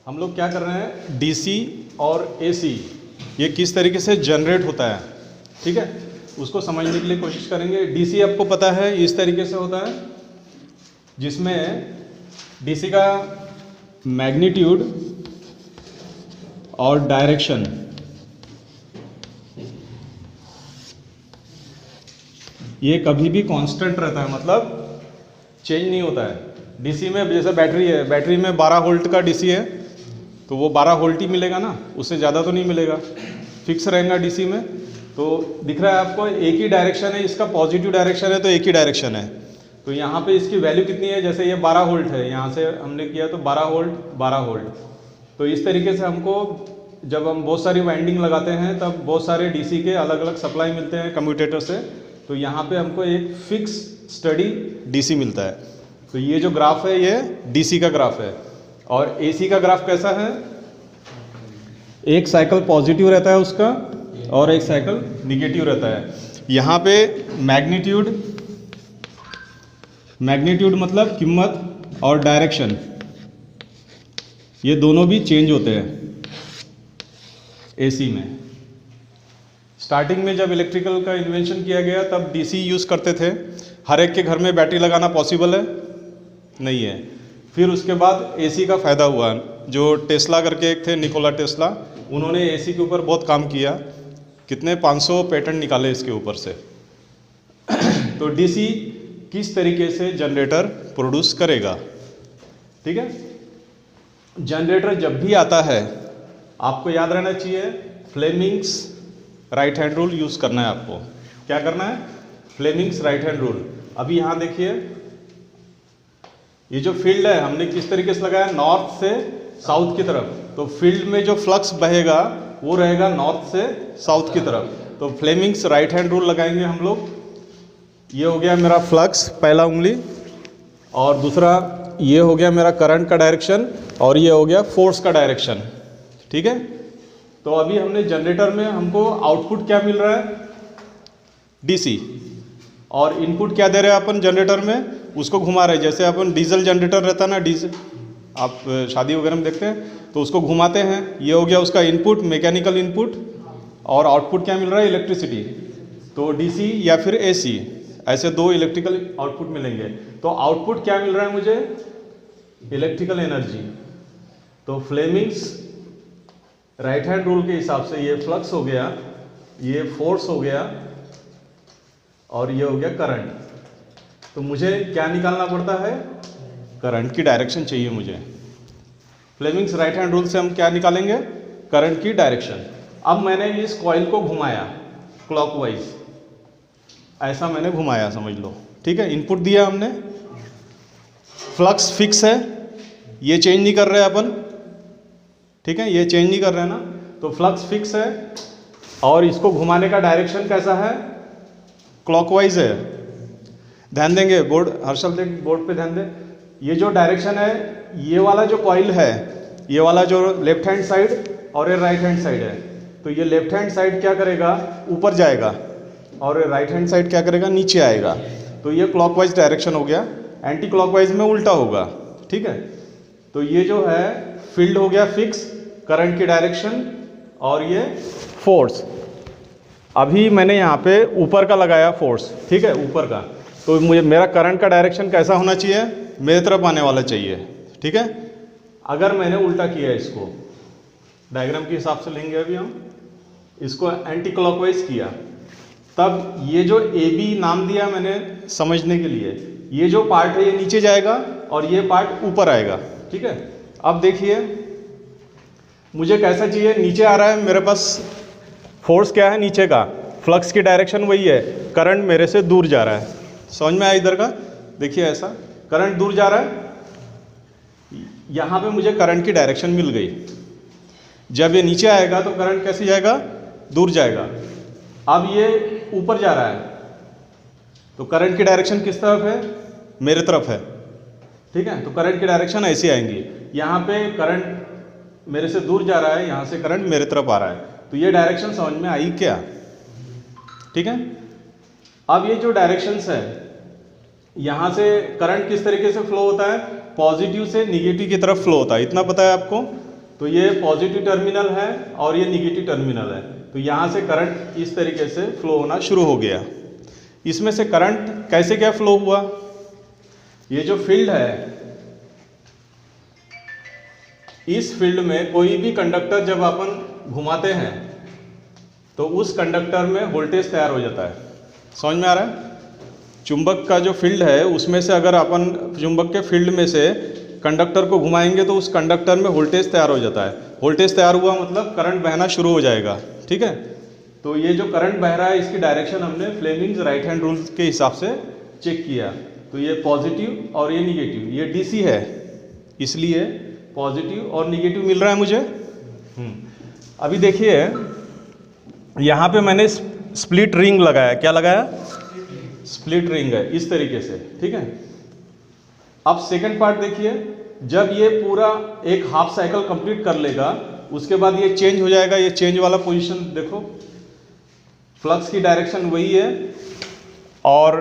हम लोग क्या कर रहे हैं, डीसी और एसी ये किस तरीके से जनरेट होता है, ठीक है, उसको समझने के लिए कोशिश करेंगे। डीसी आपको पता है इस तरीके से होता है, जिसमें डीसी का मैग्नीट्यूड और डायरेक्शन ये कभी भी कांस्टेंट रहता है, मतलब चेंज नहीं होता है। डीसी में जैसे बैटरी है, बैटरी में 12 वोल्ट का डीसी है तो वो 12 वोल्ट ही मिलेगा ना, उससे ज़्यादा तो नहीं मिलेगा, फिक्स रहेगा डीसी में। तो दिख रहा है आपको एक ही डायरेक्शन है, इसका पॉजिटिव डायरेक्शन है तो एक ही डायरेक्शन है। तो यहाँ पे इसकी वैल्यू कितनी है, जैसे ये 12 वोल्ट है, यहाँ से हमने किया तो 12 वोल्ट 12 वोल्ट। तो इस तरीके से हमको जब हम बहुत सारी वाइंडिंग लगाते हैं तब बहुत सारे डीसी के अलग अलग सप्लाई मिलते हैं कम्यूटेटर से, तो यहाँ पे हमको एक फिक्स स्टडी डीसी मिलता है। तो ये जो ग्राफ है ये डीसी का ग्राफ है। और एसी का ग्राफ कैसा है, एक साइकिल पॉजिटिव रहता है उसका और एक साइकिल निगेटिव रहता है। यहाँ पे मैग्नीट्यूड मतलब कीमत और डायरेक्शन ये दोनों भी चेंज होते हैं एसी में। स्टार्टिंग में जब इलेक्ट्रिकल का इन्वेंशन किया गया तब डीसी यूज़ करते थे। हर एक के घर में बैटरी लगाना पॉसिबल है नहीं है। फिर उसके बाद एसी का फ़ायदा हुआ, जो टेस्ला करके एक थे निकोला टेस्ला, उन्होंने एसी के ऊपर बहुत काम किया, कितने 500 पेटेंट निकाले इसके ऊपर से। तो डीसी किस तरीके से जनरेटर प्रोड्यूस करेगा, ठीक है। जनरेटर जब भी आता है आपको याद रहना चाहिए Fleming's right hand rule use करना है। आपको क्या करना है, फ्लेमिंग्स राइट हैंड रूल। अभी यहाँ देखिए ये जो फील्ड है हमने किस तरीके से लगाया, नॉर्थ से साउथ की तरफ। तो फील्ड में जो फ्लक्स बहेगा वो रहेगा नॉर्थ से साउथ की तरफ। तो फ्लेमिंग्स राइट हैंड रूल लगाएंगे हम लोग। ये हो गया मेरा फ्लक्स पहला उंगली, और दूसरा ये हो गया मेरा करंट का डायरेक्शन, और ये हो गया फोर्स का डायरेक्शन, ठीक है। तो अभी हमने जनरेटर में हमको आउटपुट क्या मिल रहा है, डीसी, और इनपुट क्या दे रहे हैं अपन जनरेटर में, उसको घुमा रहे हैं। जैसे अपन डीजल जनरेटर रहता है ना, डीजल आप शादी वगैरह में देखते हैं तो उसको घुमाते हैं। ये हो गया उसका इनपुट, मैकेनिकल इनपुट, और आउटपुट क्या मिल रहा है, इलेक्ट्रिसिटी। तो डीसी या फिर एसी ऐसे दो इलेक्ट्रिकल आउटपुट मिलेंगे। तो आउटपुट क्या मिल रहा है मुझे, इलेक्ट्रिकल एनर्जी। तो फ्लेमिंग्स राइट हैंड रूल के हिसाब से ये फ्लक्स हो गया, ये फोर्स हो गया, और ये हो गया करंट। तो मुझे क्या निकालना पड़ता है, करंट की डायरेक्शन चाहिए मुझे। फ्लेमिंग्स राइट हैंड रूल से हम क्या निकालेंगे, करंट की डायरेक्शन। अब मैंने इस कॉइल को घुमाया क्लॉकवाइज, ऐसा मैंने घुमाया समझ लो, ठीक है। इनपुट दिया हमने, फ्लक्स फिक्स है, ये चेंज नहीं कर रहे अपन, ठीक है, ये चेंज नहीं कर रहे हैं ना। तो फ्लक्स फिक्स है और इसको घुमाने का डायरेक्शन कैसा है, क्लॉकवाइज है। ध्यान देंगे बोर्ड, हर्षल देख बोर्ड पे ध्यान दे। ये जो डायरेक्शन है, ये वाला जो कॉइल है, ये वाला जो लेफ्ट हैंड साइड और ये राइट हैंड साइड है, तो ये लेफ्ट हैंड साइड क्या करेगा, ऊपर जाएगा, और राइट हैंड साइड क्या करेगा, नीचे आएगा। तो ये क्लॉकवाइज डायरेक्शन हो गया, एंटी क्लॉकवाइज में उल्टा होगा, ठीक है। तो ये जो है फील्ड हो गया फिक्स, करंट की डायरेक्शन, और ये फोर्स। अभी मैंने यहाँ पे ऊपर का लगाया फोर्स, ठीक है, ऊपर का। तो मुझे मेरा करंट का डायरेक्शन कैसा होना चाहिए, मेरे तरफ आने वाला चाहिए, ठीक है। अगर मैंने उल्टा किया इसको, डायग्राम के हिसाब से लेंगे अभी हम, इसको एंटी क्लॉकवाइज किया, तब ये जो ए बी नाम दिया मैंने समझने के लिए, ये जो पार्ट है ये नीचे जाएगा और ये पार्ट ऊपर आएगा, ठीक है। अब देखिए मुझे कैसा चाहिए, नीचे आ रहा है मेरे पास, फोर्स क्या है नीचे का, फ्लक्स की डायरेक्शन वही है, करंट मेरे से दूर जा रहा है। समझ में आया इधर का, देखिए ऐसा करंट दूर जा रहा है, यहाँ पे मुझे करंट की डायरेक्शन मिल गई। जब ये नीचे आएगा तो करंट कैसे जाएगा, दूर जाएगा। अब ये ऊपर जा रहा है तो करंट की डायरेक्शन किस तरफ है, मेरे तरफ है, ठीक है। तो करंट की डायरेक्शन ऐसी आएंगी, यहाँ पे करंट मेरे से दूर जा रहा है, यहाँ से करंट मेरे तरफ आ रहा है। तो ये डायरेक्शन समझ में आई क्या, ठीक है। अब ये जो डायरेक्शंस है, यहाँ से करंट किस तरीके से फ्लो होता है, पॉजिटिव से निगेटिव की तरफ फ्लो होता है, इतना पता है आपको। तो ये पॉजिटिव टर्मिनल है और ये निगेटिव टर्मिनल है। तो यहाँ से करंट इस तरीके से फ्लो होना शुरू हो गया। इसमें से करंट कैसे क्या फ्लो हुआ, ये जो फील्ड है, इस फील्ड में कोई भी कंडक्टर जब अपन घुमाते हैं तो उस कंडक्टर में वोल्टेज तैयार हो जाता है। समझ में आ रहा है? चुंबक का जो फील्ड है उसमें से अगर अपन चुंबक के फील्ड में से कंडक्टर को घुमाएंगे तो उस कंडक्टर में वोल्टेज तैयार हो जाता है। वोल्टेज तैयार हुआ मतलब करंट बहना शुरू हो जाएगा। ठीक है, तो ये जो करंट बह रहा है इसकी डायरेक्शन हमने फ्लेमिंग्स राइट हैंड रूल के हिसाब से चेक किया। तो ये पॉजिटिव और ये निगेटिव, ये डीसी है इसलिए पॉजिटिव और निगेटिव मिल रहा है मुझे। अभी देखिए यहाँ पे मैंने स्प्लिट रिंग लगाया। क्या लगाया? स्प्लिट रिंग है इस तरीके से। ठीक है, अब सेकंड पार्ट देखिए, जब ये पूरा एक हाफ साइकिल कंप्लीट कर लेगा उसके बाद ये चेंज हो जाएगा। ये चेंज वाला पोजीशन देखो, फ्लक्स की डायरेक्शन वही है और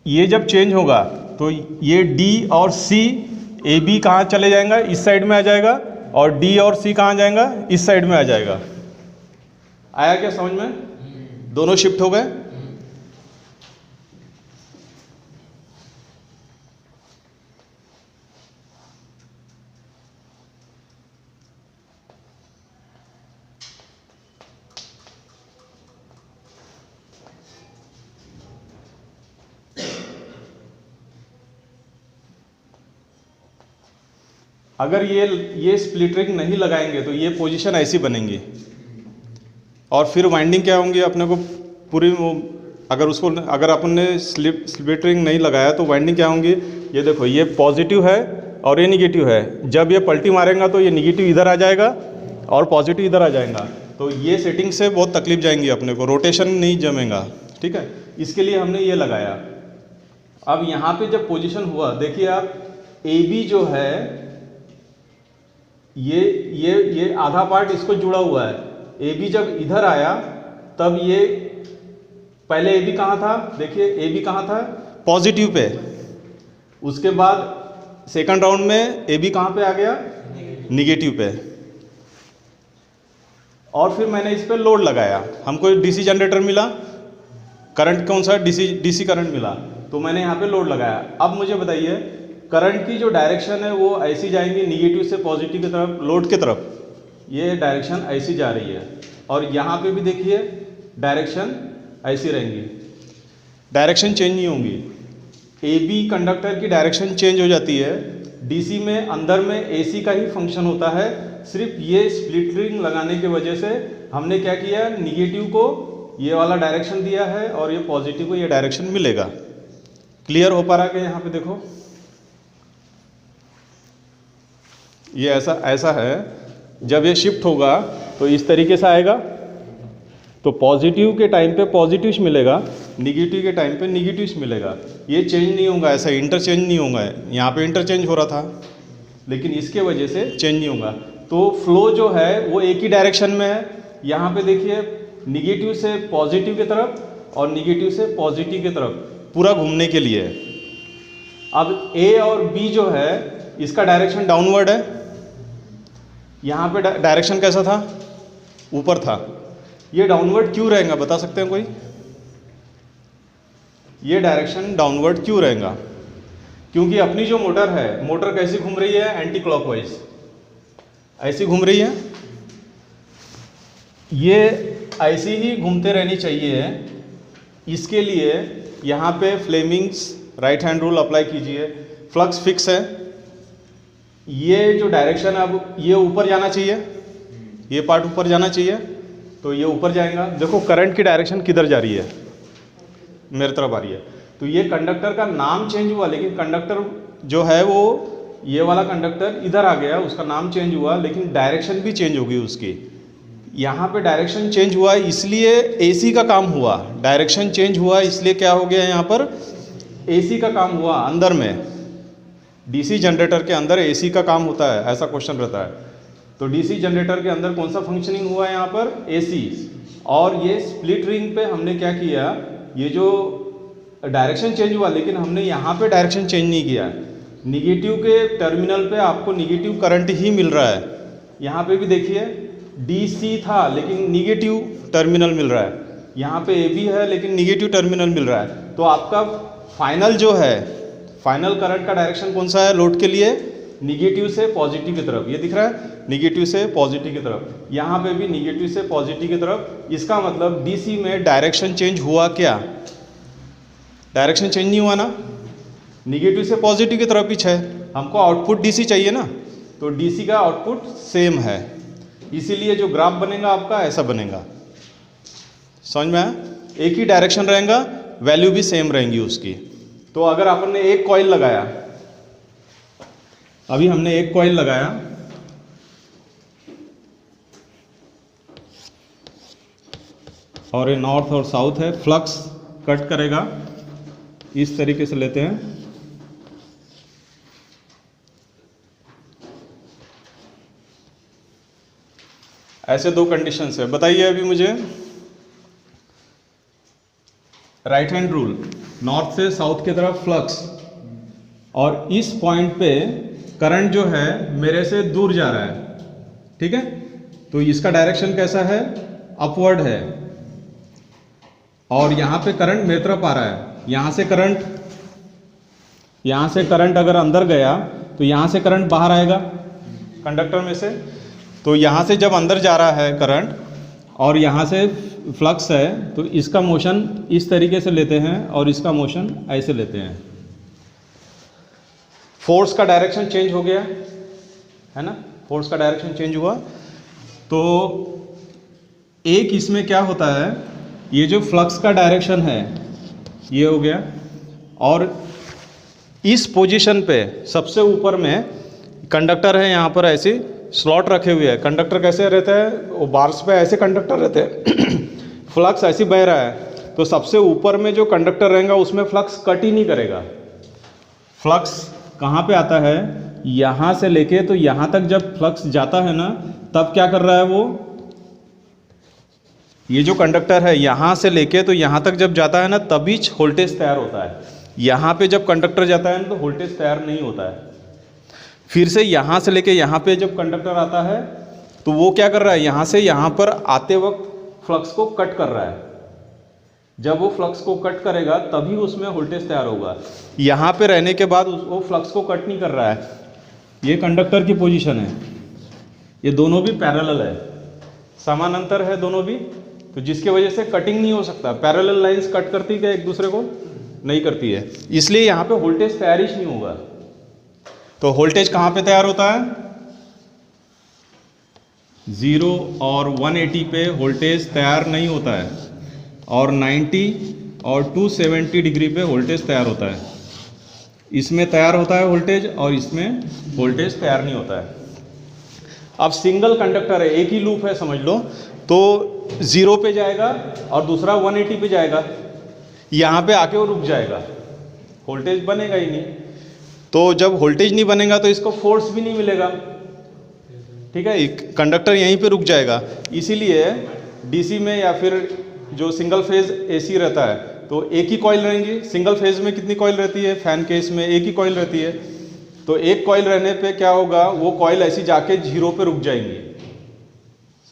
ये जब चेंज होगा तो ये डी और सी, ए बी कहाँ चले जाएगा? इस साइड में आ जाएगा और डी और सी कहाँ जाएगा? इस साइड में आ जाएगा। आया क्या समझ में? दोनों शिफ्ट हो गए। अगर ये स्प्लिट रिंग नहीं लगाएंगे तो ये पोजीशन ऐसी बनेंगी और फिर वाइंडिंग क्या होंगी अपने को पूरी, अगर अपन ने स्प्लिट रिंग नहीं लगाया तो वाइंडिंग क्या होंगी? ये देखो, ये पॉजिटिव है और ये निगेटिव है। जब ये पलटी मारेगा तो ये निगेटिव इधर आ जाएगा और पॉजिटिव इधर आ जाएगा। तो ये सेटिंग से बहुत तकलीफ जाएंगी अपने को, रोटेशन नहीं जमेगा। ठीक है, इसके लिए हमने ये लगाया। अब यहाँ पे जब पोजीशन हुआ, देखिए आप, ए बी जो है ये आधा पार्ट इसको जुड़ा हुआ है। ए बी जब इधर आया तब ये पहले ए बी कहाँ था? देखिए ए बी कहाँ था? Positive pay. उसके बाद सेकंड राउंड में ए बी कहाँ पे आ गया? निगेटिव पे। और फिर मैंने इस पे लोड लगाया, हमको डीसी जनरेटर मिला, करंट कौन सा? डीसी करंट मिला। तो मैंने यहाँ पे लोड लगाया। अब मुझे बताइए, करंट की जो डायरेक्शन है वो ऐसी जाएंगी निगेटिव से पॉजिटिव की तरफ, लोड की तरफ। ये डायरेक्शन ऐसी जा रही है और यहाँ पे भी देखिए डायरेक्शन ऐसी रहेंगी, डायरेक्शन चेंज नहीं होंगी। ए बी कंडक्टर की डायरेक्शन चेंज हो जाती है। डीसी में अंदर में एसी का ही फंक्शन होता है। सिर्फ ये स्प्लिट रिंग लगाने की वजह से हमने क्या किया, निगेटिव को ये वाला डायरेक्शन दिया है और ये पॉजिटिव को ये डायरेक्शन मिलेगा। क्लियर हो पा रहा है? यहाँ पे देखो, ये ऐसा है। जब ये शिफ्ट होगा तो इस तरीके से आएगा, तो पॉजिटिव के टाइम पे पॉजिटिव मिलेगा, निगेटिव के टाइम पे निगेटिव मिलेगा। ये चेंज नहीं होगा, ऐसा इंटरचेंज नहीं होगा। यहाँ पे इंटरचेंज हो रहा था लेकिन इसके वजह से चेंज नहीं होगा। तो फ्लो जो है वो एक ही डायरेक्शन में है। यहाँ पे देखिए, निगेटिव से पॉजिटिव की तरफ और निगेटिव से पॉजिटिव की तरफ पूरा घूमने के लिए। अब ए और बी जो है इसका डायरेक्शन डाउनवर्ड है। यहाँ पे डायरेक्शन कैसा था? ऊपर था। ये डाउनवर्ड क्यों रहेगा, बता सकते हैं कोई? ये डायरेक्शन डाउनवर्ड क्यों रहेगा? क्योंकि अपनी जो मोटर है, मोटर कैसी घूम रही है? एंटी क्लॉकवाइज, ऐसी घूम रही है। ये ऐसी ही घूमते रहनी चाहिए। इसके लिए यहाँ पे Fleming's right hand rule apply कीजिए। फ्लक्स फिक्स है। ये जो डायरेक्शन है, अब ये ऊपर जाना चाहिए, ये पार्ट ऊपर जाना चाहिए, तो ये ऊपर जाएगा। देखो करंट की डायरेक्शन किधर जा रही है? मेरी तरफ आ रही है। तो ये कंडक्टर का नाम चेंज हुआ, लेकिन कंडक्टर जो है वो ये वाला कंडक्टर इधर आ गया, उसका नाम चेंज हुआ, लेकिन डायरेक्शन भी चेंज हो गई उसकी। यहाँ पे डायरेक्शन चेंज हुआ इसलिए एसी का काम हुआ। डायरेक्शन चेंज हुआ इसलिए क्या हो गया? यहाँ पर एसी का काम हुआ। अंदर में डीसी जनरेटर के अंदर एसी का काम होता है, ऐसा क्वेश्चन रहता है। तो डीसी जनरेटर के अंदर कौन सा फंक्शनिंग हुआ है? यहाँ पर एसी। और ये स्प्लिट रिंग पे हमने क्या किया, ये जो डायरेक्शन चेंज हुआ, लेकिन हमने यहाँ पे डायरेक्शन चेंज नहीं किया। निगेटिव के टर्मिनल पे आपको निगेटिव करंट ही मिल रहा है। यहाँ पे भी देखिए DC था लेकिन निगेटिव टर्मिनल मिल रहा है, यहाँ पे AB है लेकिन निगेटिव टर्मिनल मिल रहा है। तो आपका फाइनल जो है, फाइनल करंट का डायरेक्शन कौन सा है लोड के लिए? निगेटिव से पॉजिटिव की तरफ। ये दिख रहा है, निगेटिव से पॉजिटिव की तरफ। यहाँ पे भी निगेटिव से पॉजिटिव की तरफ। इसका मतलब DC में डायरेक्शन चेंज हुआ क्या? डायरेक्शन चेंज नहीं हुआ ना, निगेटिव से पॉजिटिव की तरफ पीछे है। हमको आउटपुट DC चाहिए ना, तो DC का आउटपुट सेम है, इसीलिए जो ग्राफ बनेगा आपका ऐसा बनेगा। समझ में आया? एक ही डायरेक्शन रहेगा, वैल्यू भी सेम रहेंगी उसकी। तो अगर आपने एक कॉइल लगाया, अभी हमने एक कॉइल लगाया, और ये नॉर्थ और साउथ है, फ्लक्स कट करेगा, इस तरीके से लेते हैं। ऐसे दो कंडीशंस है। बताइए अभी मुझे राइट हैंड रूल, नॉर्थ से साउथ की तरफ फ्लक्स, और इस पॉइंट पे करंट जो है मेरे से दूर जा रहा है, ठीक है? तो इसका डायरेक्शन कैसा है? अपवर्ड है। और यहाँ पे करंट मेरी तरफ आ रहा है, यहाँ से करंट अगर अंदर गया तो यहाँ से करंट बाहर आएगा कंडक्टर में से। तो यहाँ से जब अंदर जा रहा है करंट और यहाँ से फ्लक्स है, तो इसका मोशन इस तरीके से लेते हैं और इसका मोशन ऐसे लेते हैं। फोर्स का डायरेक्शन चेंज हो गया है ना, फोर्स का डायरेक्शन चेंज हुआ। तो एक इसमें क्या होता है, ये जो फ्लक्स का डायरेक्शन है ये हो गया, और इस पोजीशन पे सबसे ऊपर में कंडक्टर है, यहाँ पर ऐसे स्लॉट रखे हुए हैं। कंडक्टर कैसे रहता है, वो बार्स पे ऐसे कंडक्टर रहते हैं फ्लक्स ऐसे बह रहा है, तो सबसे ऊपर में जो कंडक्टर रहेगा उसमें फ्लक्स कट ही नहीं करेगा। फ्लक्स कहाँ पे आता है? यहाँ से लेके तो यहाँ तक जब फ्लक्स जाता है ना, तब क्या कर रहा है वो, ये जो कंडक्टर है यहाँ से लेके तो यहाँ तक जब जाता है ना, तभी वोल्टेज तैयार होता है। यहाँ पे जब कंडक्टर जाता है ना, तो वोल्टेज तैयार नहीं होता है। फिर से यहाँ से लेके यहाँ पे जब कंडक्टर आता है, तो वो क्या कर रहा है, यहाँ से यहाँ पर आते वक्त फ्लक्स को कट कर रहा है। जब वो फ्लक्स को कट करेगा तभी उसमें वोल्टेज तैयार होगा। यहाँ पे रहने के बाद वो फ्लक्स को कट नहीं कर रहा है। ये कंडक्टर की पोजीशन है, ये दोनों भी पैरेलल है, समानांतर है दोनों भी, तो जिसके वजह से कटिंग नहीं हो सकता। पैरेलल लाइंस कट करती क्या एक दूसरे को? नहीं करती है, इसलिए यहाँ पे वोल्टेज तैयार ही नहीं होगा। तो वोल्टेज कहाँ पे तैयार होता है? 0 और 180 पे वोल्टेज तैयार नहीं होता है, और 90 और 270 डिग्री पे वोल्टेज तैयार होता है। इसमें तैयार होता है वोल्टेज और इसमें वोल्टेज तैयार नहीं होता है। अब सिंगल कंडक्टर है, एक ही लूप है समझ लो, तो 0 पे जाएगा और दूसरा 180 पे जाएगा, यहाँ पे आके वो रुक जाएगा, वोल्टेज बनेगा ही नहीं। तो जब वोल्टेज नहीं बनेगा तो इसको फोर्स भी नहीं मिलेगा, ठीक है, कंडक्टर यहीं पे रुक जाएगा। इसीलिए DC में या फिर जो सिंगल फेज AC रहता है, तो एक ही कॉइल रहेंगी। सिंगल फेज में कितनी कॉइल रहती है? फैन केस में एक ही कॉइल रहती है। तो एक कॉइल रहने पे क्या होगा, वो कॉइल ऐसी जाके 0 पे रुक जाएंगी,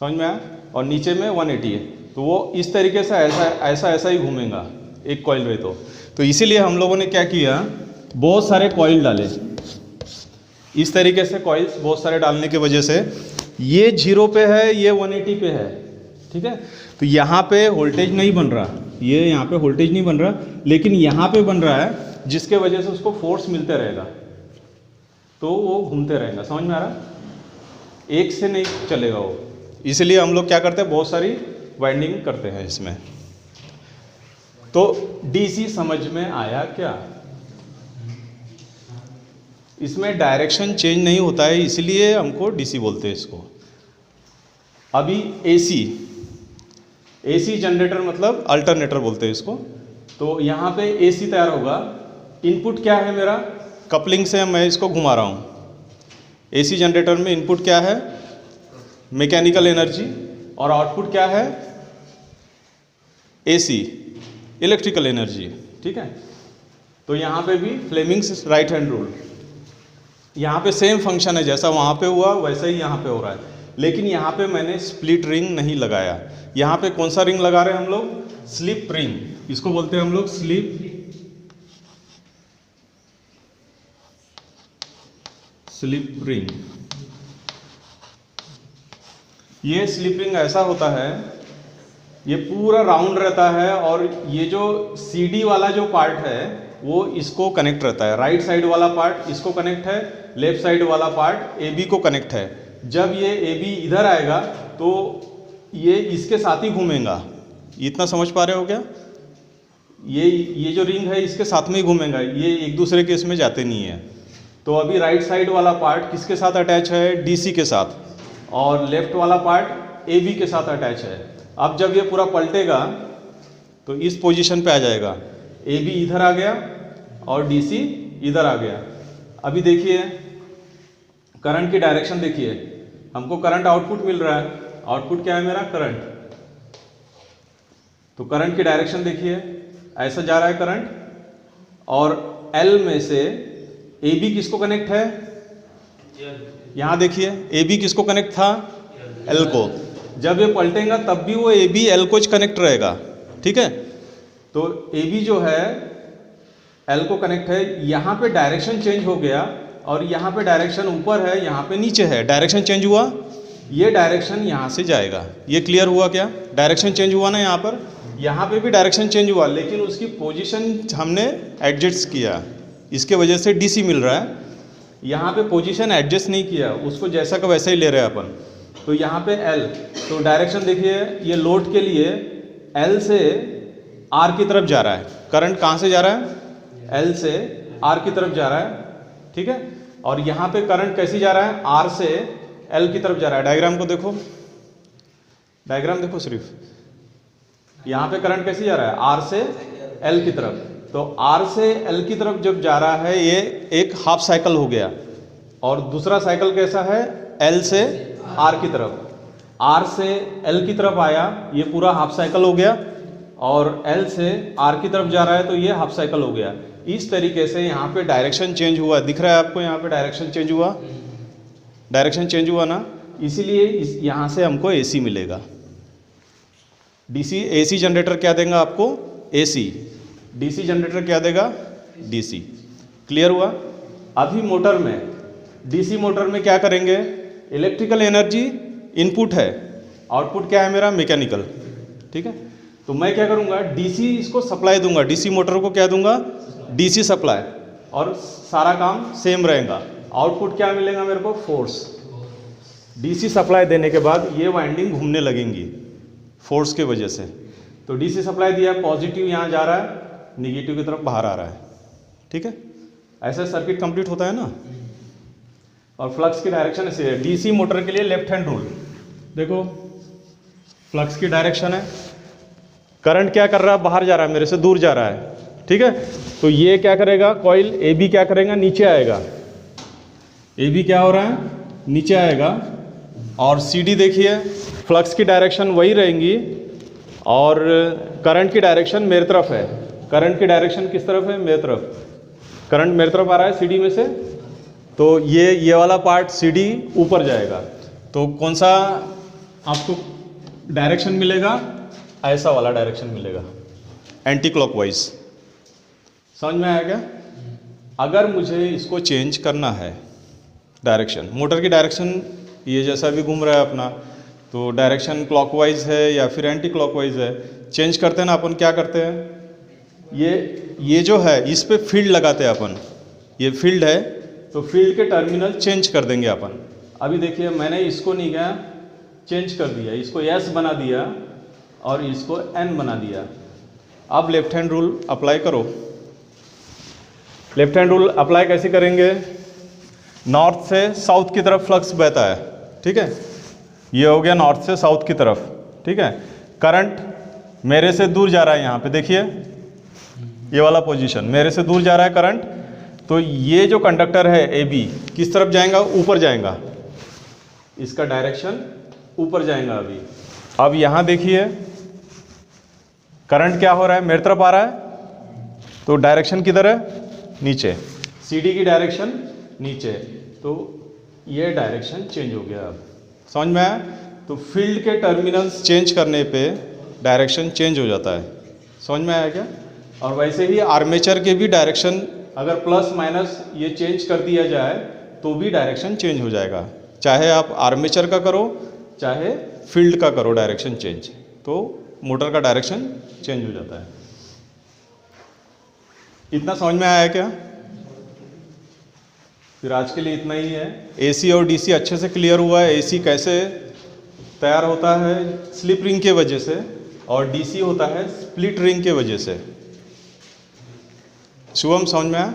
समझ में आया? और नीचे में 180 है, तो वो इस तरीके से ऐसा ही घूमेगा एक कॉइल रहे तो इसीलिए हम लोगों ने क्या किया, बहुत सारे कॉइल डाले। इस तरीके से कॉइल्स बहुत सारे डालने की वजह से ये 0 पे है, ये 180 पे है, ठीक है। तो यहाँ पे वोल्टेज नहीं बन रहा, ये यहाँ पे वोल्टेज नहीं बन रहा, लेकिन यहाँ पे बन रहा है, जिसके वजह से उसको फोर्स मिलते रहेगा, तो वो घूमते रहेगा। समझ में आ रहा? एक से नहीं चलेगा वो। इसलिए हम लोग क्या करते हैं, बहुत सारी वाइंडिंग करते हैं इसमें। तो DC समझ में आया क्या? इसमें डायरेक्शन चेंज नहीं होता है, इसलिए हमको DC बोलते हैं इसको। अभी AC जनरेटर मतलब अल्टरनेटर बोलते हैं इसको। तो यहाँ पे AC तैयार होगा। इनपुट क्या है मेरा? कपलिंग से मैं इसको घुमा रहा हूँ। AC जनरेटर में इनपुट क्या है? मैकेनिकल एनर्जी, और आउटपुट क्या है? AC इलेक्ट्रिकल एनर्जी, ठीक है। तो यहाँ पे भी फ्लेमिंग्स राइट हैंड रूल, यहाँ पे सेम फंक्शन है, जैसा वहाँ पे हुआ वैसा ही यहाँ पे हो रहा है। लेकिन यहाँ पे मैंने स्प्लिट रिंग नहीं लगाया। यहाँ पे कौन सा रिंग लगा रहे हैं हम लोग? स्लिप रिंग, इसको बोलते हैं हम लोग स्लिप रिंग। ये स्लिप रिंग ऐसा होता है, ये पूरा राउंड रहता है और ये जो CD वाला जो पार्ट है वो इसको कनेक्ट रहता है। राइट साइड वाला पार्ट इसको कनेक्ट है, लेफ्ट साइड वाला पार्ट AB को कनेक्ट है। जब ये AB इधर आएगा तो ये इसके साथ ही घूमेगा। इतना समझ पा रहे हो क्या? ये जो रिंग है इसके साथ में ही घूमेगा, ये एक दूसरे के इसमें जाते नहीं है। तो अभी राइट साइड वाला पार्ट किसके साथ अटैच है? DC के साथ, और लेफ्ट वाला पार्ट AB के साथ अटैच है। अब जब ये पूरा पलटेगा तो इस पोजीशन पे आ जाएगा, AB इधर आ गया और DC इधर आ गया। अभी देखिए करंट की डायरेक्शन देखिए, हमको करंट आउटपुट मिल रहा है। आउटपुट क्या है मेरा? करंट। तो करंट की डायरेक्शन देखिए, ऐसा जा रहा है करंट, और L में से AB किसको कनेक्ट है? यहाँ देखिए AB किसको कनेक्ट था? L को। जब ये पलटेगा तब भी वो AB L को कनेक्ट रहेगा, ठीक है। तो AB जो है L को कनेक्ट है। यहाँ पे डायरेक्शन चेंज हो गया और यहाँ पे डायरेक्शन ऊपर है, यहाँ पे नीचे है। डायरेक्शन चेंज हुआ, ये डायरेक्शन यहाँ से जाएगा। ये क्लियर हुआ क्या? डायरेक्शन चेंज हुआ ना यहाँ पे भी डायरेक्शन चेंज हुआ, लेकिन उसकी पोजीशन हमने एडजस्ट किया, इसके वजह से DC मिल रहा है। यहाँ पे पोजीशन एडजस्ट नहीं किया, उसको जैसा का वैसा ही ले रहे हैं अपन। तो यहाँ पे L, तो डायरेक्शन देखिए, ये लोड के लिए L से R की तरफ जा रहा है। करंट कहाँ से जा रहा है? L से R की तरफ जा रहा है, ठीक है। और यहाँ पे करंट कैसे जा रहा है? R से L की तरफ जा रहा है। डायग्राम को देखो, डायग्राम देखो सिर्फ, यहाँ पे करंट कैसे जा रहा है? R से L की तरफ। तो R से L की तरफ जब जा रहा है, ये एक हाफ साइकिल हो गया। और दूसरा साइकिल कैसा है? L से R की तरफ। R से L की तरफ आया, ये पूरा हाफ साइकिल हो गया, और L से R की तरफ जा रहा है तो ये हाफ साइकिल हो गया। इस तरीके से यहाँ पे डायरेक्शन चेंज हुआ। दिख रहा है आपको? यहाँ पे डायरेक्शन चेंज हुआ, डायरेक्शन चेंज हुआ ना, इसीलिए यहाँ से हमको AC मिलेगा। AC जनरेटर क्या देगा आपको? AC। DC जनरेटर क्या देगा? DC। क्लियर हुआ? अभी मोटर में, DC मोटर में क्या करेंगे? इलेक्ट्रिकल एनर्जी इनपुट है, आउटपुट क्या है मेरा? मैकेनिकल, ठीक है। तो मैं क्या करूँगा? DC इसको सप्लाई दूंगा, DC मोटर को क्या दूंगा? DC सप्लाई, और सारा काम सेम रहेगा। आउटपुट क्या मिलेगा मेरे को? फोर्स। DC सप्लाई देने के बाद ये वाइंडिंग घूमने लगेंगी फोर्स के वजह से। तो DC सप्लाई दिया, पॉजिटिव यहाँ जा रहा है, निगेटिव की तरफ बाहर आ रहा है, ठीक है। ऐसे सर्किट कंप्लीट होता है ना। और फ्लक्स की डायरेक्शन ऐसे है। DC मोटर के लिए लेफ्ट हैंड रूल देखो, फ्लक्स की डायरेक्शन है, करंट क्या कर रहा है? बाहर जा रहा है, मेरे से दूर जा रहा है, ठीक है। तो ये क्या करेगा? कॉइल AB क्या करेगा? नीचे आएगा। AB क्या हो रहा है? नीचे आएगा। और CD देखिए, फ्लक्स की डायरेक्शन वही रहेंगी और करंट की डायरेक्शन मेरी तरफ है। करंट की डायरेक्शन किस तरफ है? मेरी तरफ। करंट मेरी तरफ आ रहा है CD में से, तो ये वाला पार्ट CD ऊपर जाएगा। तो कौन सा आपको डायरेक्शन मिलेगा? ऐसा वाला डायरेक्शन मिलेगा, एंटी क्लॉकवाइज। समझ में आया क्या? अगर मुझे इसको चेंज करना है डायरेक्शन, मोटर की डायरेक्शन ये जैसा भी घूम रहा है अपना, तो डायरेक्शन क्लॉकवाइज है या फिर एंटी क्लॉकवाइज है, चेंज करते हैं ना अपन। क्या करते हैं? ये जो है इस पे फील्ड लगाते हैं अपन। ये फील्ड है तो फील्ड के टर्मिनल चेंज कर देंगे अपन। अभी देखिए मैंने इसको नहीं गया चेंज कर दिया, इसको S बना दिया और इसको N बना दिया। अब लेफ्ट हैंड रूल अप्लाई करो। लेफ्ट हैंड रूल अप्लाई कैसे करेंगे? नॉर्थ से साउथ की तरफ फ्लक्स बहता है, ठीक है। ये हो गया नॉर्थ से साउथ की तरफ, ठीक है। करंट मेरे से दूर जा रहा है, यहाँ पे देखिए ये वाला पोजीशन, मेरे से दूर जा रहा है करंट। तो ये जो कंडक्टर है AB किस तरफ जाएगा? ऊपर जाएगा। इसका डायरेक्शन ऊपर जाएगा। अभी अब यहाँ देखिए करंट क्या हो रहा है? मेरी तरफ आ रहा है, तो डायरेक्शन किधर है? नीचे। CD की डायरेक्शन नीचे, तो ये डायरेक्शन चेंज हो गया। अब समझ में आया? तो फील्ड के टर्मिनल्स चेंज करने पे डायरेक्शन चेंज हो जाता है। समझ में आया क्या? और वैसे ही आर्मेचर के भी डायरेक्शन अगर प्लस माइनस ये चेंज कर दिया जाए तो भी डायरेक्शन चेंज हो जाएगा, चाहे आप आर्मेचर का करो चाहे फील्ड का करो डायरेक्शन चेंज, तो मोटर का डायरेक्शन चेंज हो जाता है। इतना समझ में आया क्या? फिर आज के लिए इतना ही है। एसी और डीसी अच्छे से क्लियर हुआ है। एसी कैसे तैयार होता है? स्लिप रिंग के वजह से, और डीसी होता है स्प्लिट रिंग के वजह से। शुभम समझ में आया?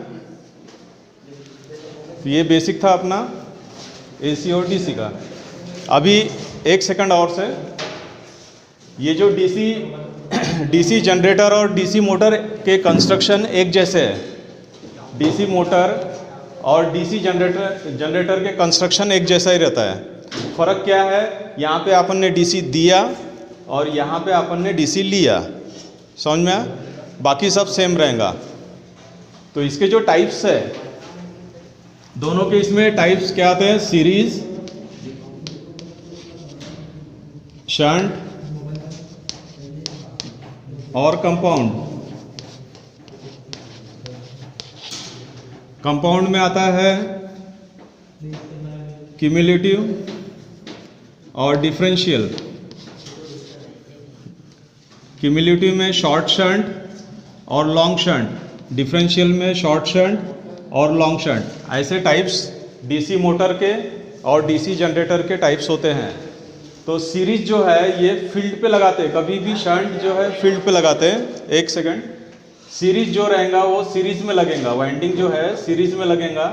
ये बेसिक था अपना एसी और डीसी का। अभी एक सेकंड और से, ये जो डीसी जनरेटर और डीसी मोटर के कंस्ट्रक्शन एक जैसे है। डीसी मोटर और डीसी जनरेटर के कंस्ट्रक्शन एक जैसा ही रहता है। फ़र्क क्या है? यहाँ पे अपन ने डीसी दिया और यहाँ पे अपन ने डीसी लिया। समझ में आया? बाकी सब सेम रहेगा। तो इसके जो टाइप्स है, दोनों के इसमें टाइप्स क्या आते हैं? सीरीज, शंट और कंपाउंड। कंपाउंड में आता है क्यूमुलेटिव और डिफरेंशियल। क्यूमुलेटिव में शॉर्ट शंट और लॉन्ग शंट, डिफरेंशियल में शॉर्ट शंट और लॉन्ग शंट। ऐसे टाइप्स डीसी मोटर के और डीसी जनरेटर के टाइप्स होते हैं। तो सीरीज जो है ये फील्ड पे लगाते हैं, कभी भी शंट जो है फील्ड पे लगाते हैं। एक सेकंड, सीरीज जो रहेगा वो सीरीज में लगेगा, वाइंडिंग जो है सीरीज में लगेगा,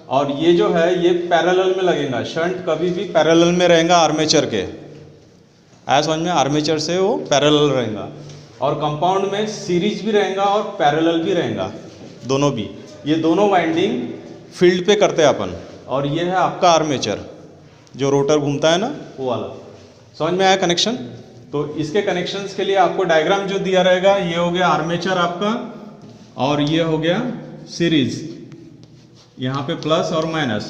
और ये जो है ये पैरेलल में लगेगा। शंट कभी भी पैरेलल में रहेगा आर्मेचर के। ऐसा समझ में? आर्मेचर से वो पैरेलल रहेगा। और कंपाउंड में सीरीज भी रहेगा और पैरेलल भी रहेगा, दोनों भी। ये दोनों वाइंडिंग फील्ड पे करते हैं अपन। और ये है आपका आर्मेचर, जो रोटर घूमता है ना, वो वाला। समझ में आया कनेक्शन? तो इसके कनेक्शंस के लिए आपको डायग्राम जो दिया रहेगा, ये हो गया आर्मेचर आपका, और ये हो गया सीरीज। यहाँ पे प्लस और माइनस,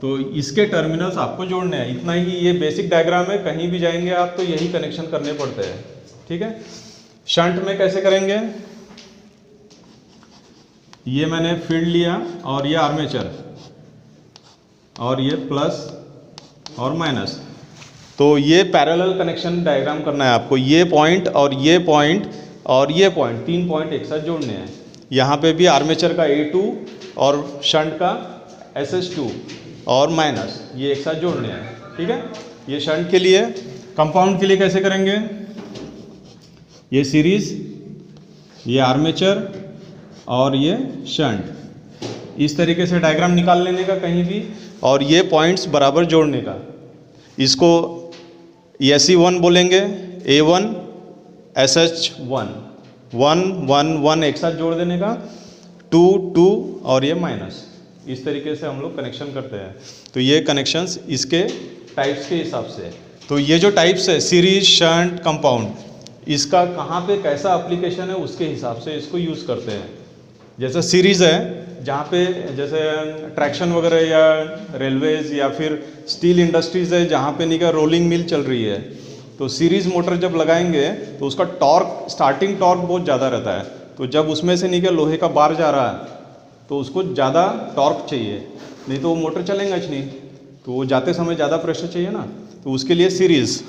तो इसके टर्मिनल्स आपको जोड़ने हैं। इतना ही ये बेसिक डायग्राम है। कहीं भी जाएंगे आप तो यही कनेक्शन करने पड़ते हैं। ठीक है? शंट में कैसे करेंगे? ये मैंने फील्ड लिया और ये आर्मेचर, और ये प्लस और माइनस। तो ये पैरेलल कनेक्शन डायग्राम करना है आपको। ये पॉइंट और ये पॉइंट और ये पॉइंट, 3 पॉइंट एक साथ जोड़ने हैं। यहाँ पे भी आर्मेचर का A2 और शंट का SS2 और माइनस, ये एक साथ जोड़ने हैं। ठीक है? ये शंट के लिए। कंपाउंड के लिए कैसे करेंगे? ये सीरीज, ये आर्मेचर और ये शंट। इस तरीके से डायग्राम निकाल लेने का कहीं भी, और ये पॉइंट्स बराबर जोड़ने का। इसको SE1 बोलेंगे, A1 SH1, 1 1 1 एक साथ जोड़ देने का, 2 2 और ये माइनस। इस तरीके से हम लोग कनेक्शन करते हैं। तो ये कनेक्शंस इसके टाइप्स के हिसाब से। तो ये जो टाइप्स है सीरीज, शंट, कंपाउंड, इसका कहाँ पे कैसा एप्लीकेशन है उसके हिसाब से इसको यूज़ करते हैं। जैसे सीरीज़ है, जहाँ पे जैसे ट्रैक्शन वगैरह या रेलवेज़ या फिर स्टील इंडस्ट्रीज़ है, जहाँ पे निका रोलिंग मिल चल रही है, तो सीरीज़ मोटर जब लगाएंगे तो उसका टॉर्क, स्टार्टिंग टॉर्क बहुत ज़्यादा रहता है। तो जब उसमें से निकल लोहे का बार जा रहा है तो उसको ज़्यादा टॉर्क चाहिए, नहीं तो वो मोटर चलेगा नहीं। तो वो जाते समय ज़्यादा प्रेशर चाहिए ना, तो उसके लिए सीरीज़।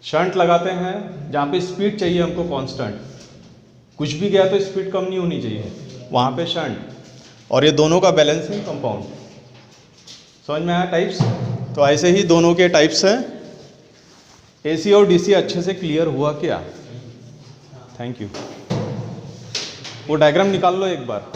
शंट लगाते हैं जहाँ पे स्पीड चाहिए हमको कांस्टेंट, कुछ भी गया तो स्पीड कम नहीं होनी चाहिए, वहाँ पे शंट। और ये दोनों का बैलेंसिंग कंपाउंड। समझ में आया टाइप्स? तो ऐसे ही दोनों के टाइप्स हैं। एसी और डीसी अच्छे से क्लियर हुआ क्या? Thank you. वो डायग्राम निकाल लो एक बार।